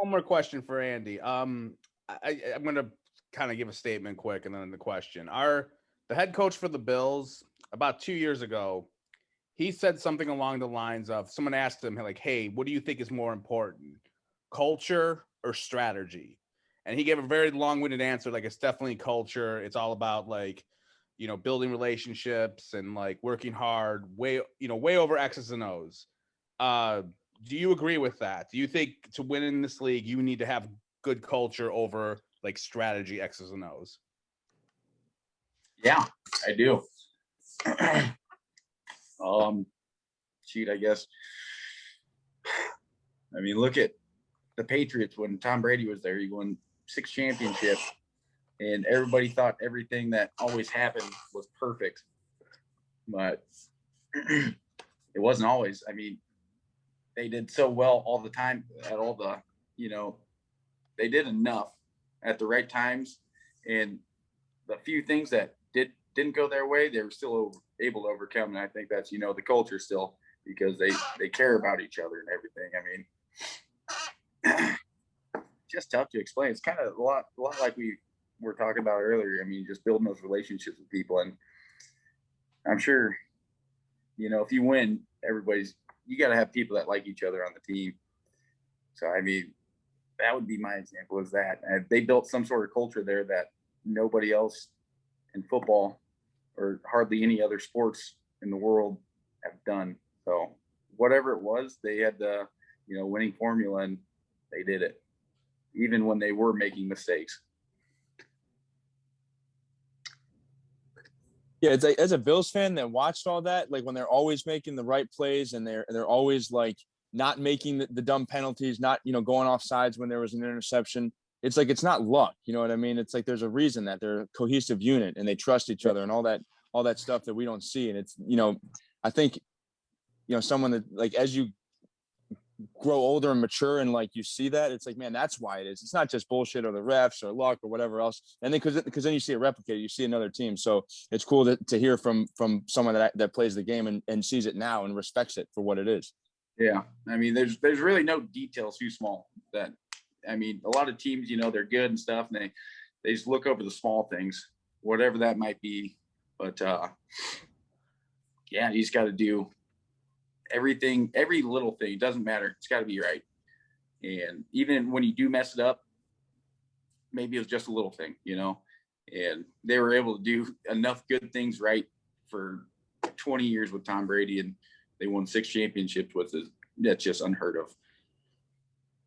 one more question for Andy. I'm going to kind of give a statement quick and then the question. The head coach for the Bills about 2 years ago, he said something along the lines of someone asked him like, "Hey, what do you think is more important, culture or strategy?" And he gave a very long-winded answer, like it's definitely culture. It's all about like, building relationships and like working hard, way over X's and O's. Uh, do you agree with that? Do you think to win in this league, you need to have good culture over like strategy X's and O's? Yeah, I do. I guess. I mean, look at the Patriots when Tom Brady was there. He won 6 championships, and everybody thought everything that always happened was perfect, but it wasn't always. I mean, they did so well all the time at all they did enough at the right times, and the few things that didn't go their way, they were still able to overcome. And I think that's the culture still, because they care about each other and everything. I mean, just tough to explain. It's kind of a lot like we were talking about earlier. I mean, just building those relationships with people, and I'm sure if you win, you got to have people that like each other on the team. So I mean, that would be my example, is that they built some sort of culture there that nobody else in football or hardly any other sports in the world have done. So whatever it was, they had the winning formula, and they did it even when they were making mistakes. Yeah, it's like, as a Bills fan that watched all that, like when they're always making the right plays and they're always like not making the dumb penalties, not going off sides when there was an interception. It's like it's not luck, you know what I mean? It's like there's a reason that they're a cohesive unit and they trust each other and all that stuff that we don't see. And it's I think someone that, like, as you grow older and mature and like you see that, it's like, man, that's why it is. It's not just bullshit or the refs or luck or whatever else. And then because then you see it replicated, you see another team. So it's cool to hear from someone that plays the game and sees it now and respects it for what it is. Yeah, I mean, there's really no details too small that. I mean, a lot of teams, they're good and stuff, and they just look over the small things, whatever that might be. But yeah, you just got to do everything, every little thing. It doesn't matter. It's got to be right. And even when you do mess it up, maybe it was just a little thing, and they were able to do enough good things right for 20 years with Tom Brady, and they won 6 championships with it. That's just unheard of.